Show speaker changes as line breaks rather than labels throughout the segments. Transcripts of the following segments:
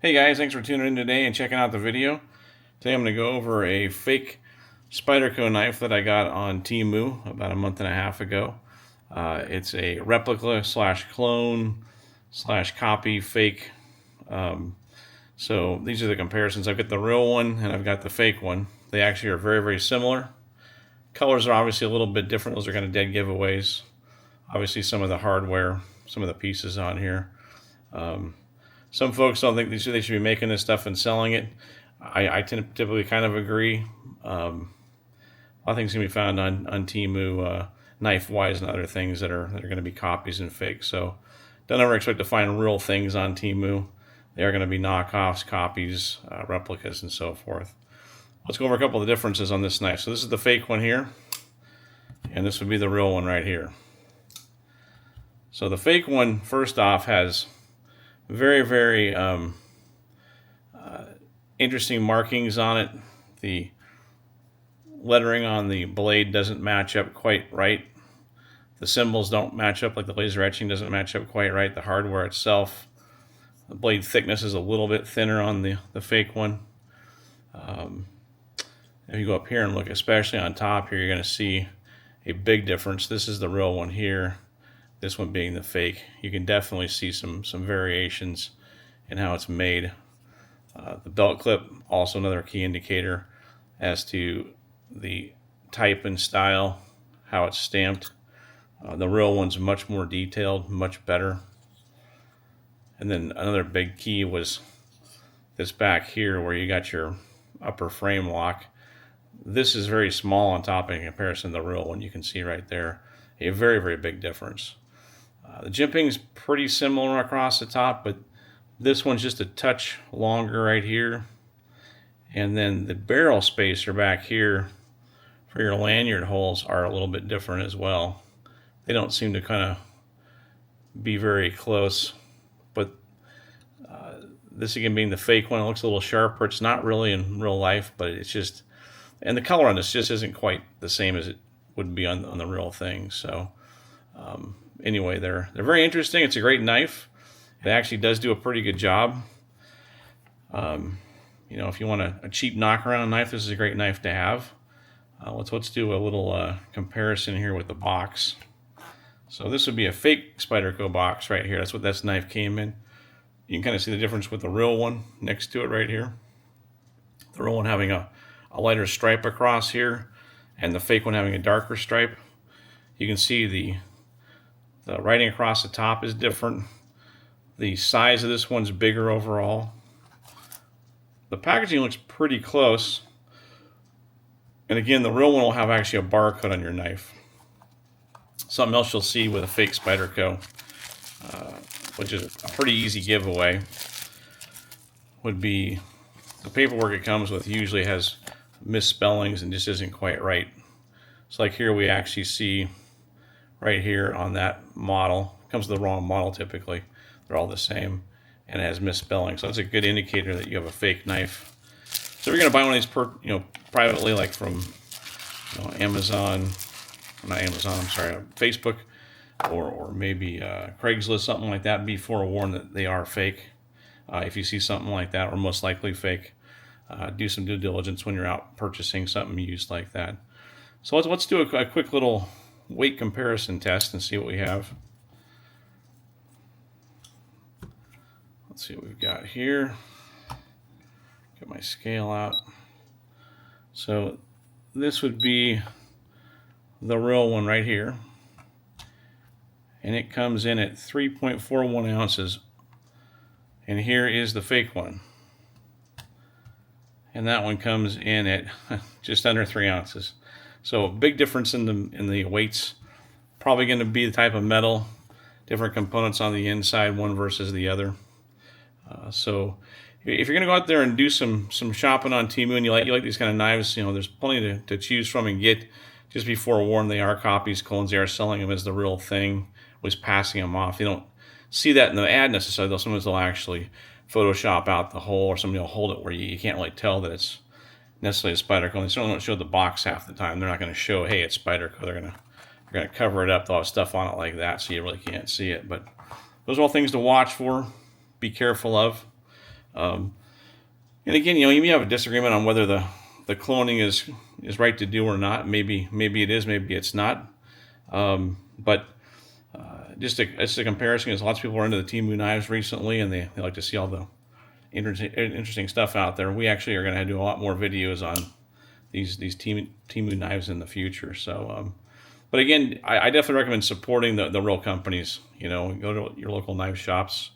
Hey guys, thanks for tuning in today and checking out the video. Today I'm going to go over a fake Spyderco knife that I got on TEMU about a month and a half ago. It's a replica slash clone slash copy fake. So these are the comparisons. I've got the real one and I've got the fake one. They actually are very, very similar. Colors are obviously a little bit different. Those are kind of dead giveaways. Obviously some of the hardware, some of the pieces on here. Some folks don't think they should be making this stuff and selling it. I typically kind of agree. A lot of things can be found on TEMU, knife-wise, and other things that are going to be copies and fakes. So don't ever expect to find real things on TEMU. They are going to be knockoffs, copies, replicas, and so forth. Let's go over a couple of the differences on this knife. So this is the fake one here, and this would be the real one right here. So the fake one, first off, has very, very interesting markings on it. The lettering on the blade doesn't match up quite right. The symbols don't match up, like the laser etching doesn't match up quite right. The hardware itself, the blade thickness is a little bit thinner on the fake one. If you go up here and look, especially on top here, you're going to see a big difference. This is the real one here, this one being the fake. You can definitely see some variations in how it's made. The belt clip, also another key indicator as to the type and style, how it's stamped. The real one's much more detailed, much better. And then another big key was this back here where you got your upper frame lock. This is very small on top in comparison to the real one. You can see right there a very, very big difference. The jimping's pretty similar across the top, but this one's just a touch longer right here. And then the barrel spacer back here for your lanyard holes are a little bit different as well. They don't seem to kind of be very close, but this again being the fake one, it looks a little sharper. It's not really in real life, but it's just, and the color on this just isn't quite the same as it would be on the real thing. So anyway, they're very interesting. It's a great knife. It actually does do a pretty good job. You know, if you want a cheap knockaround knife, this is a great knife to have. Let's do a little comparison here with the box. So this would be a fake Spyderco box right here. That's what this knife came in. You can kind of see the difference with the real one next to it right here. The real one having a lighter stripe across here, and the fake one having a darker stripe. You can see the writing across the top is different. The size of this one's bigger overall. The packaging looks pretty close. And again, the real one will have actually a barcode on your knife. Something else you'll see with a fake Spyderco, which is a pretty easy giveaway, would be the paperwork it comes with usually has misspellings and just isn't quite right. So like here we actually see right here on that model, it comes with the wrong model typically. They're all the same, and it has misspelling. So it's a good indicator that you have a fake knife. So if you're going to buy one of these privately, like from Amazon, not Amazon, I'm sorry, Facebook, or maybe Craigslist, something like that, be forewarned that they are fake. If you see something like that, or most likely fake, do some due diligence when you're out purchasing something used like that. So let's do a quick little weight comparison test and see what we have. Let's see what we've got here. Get my scale out. So this would be the real one right here. And it comes in at 3.41 ounces. And here is the fake one. And that one comes in at just under 3 ounces. So big difference in the weights. Probably going to be the type of metal, different components on the inside, one versus the other. So if you're going to go out there and do some shopping on TEMU and you like these kind of knives, there's plenty to choose from and get. Just be forewarned, they are copies, clones. They are selling them as the real thing, always passing them off. You don't see that in the ad necessarily, though. Sometimes they'll actually Photoshop out the hole, or somebody will hold it where you can't really tell that it's necessarily a Spyderco. They certainly don't show the box half the time. They're not going to show, hey, it's Spyderco. They're going to cover it up. They'll have stuff on it like that, so you really can't see it. But those are all things to watch for. Be careful of. And again, you may have a disagreement on whether the cloning is right to do or not. Maybe it is, maybe it's not. But just a comparison, because lots of people are into the TEMU knives recently, and they like to see all the interesting stuff out there. We actually are going to do a lot more videos on these TEMU knives in the future. So, but again, I definitely recommend supporting the real companies. Go to your local knife shops,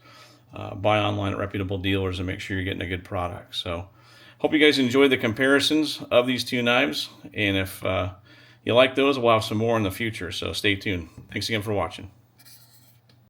buy online at reputable dealers, and make sure you're getting a good product. So, hope you guys enjoyed the comparisons of these two knives, and if you like those, we'll have some more in the future. So stay tuned. Thanks again for watching.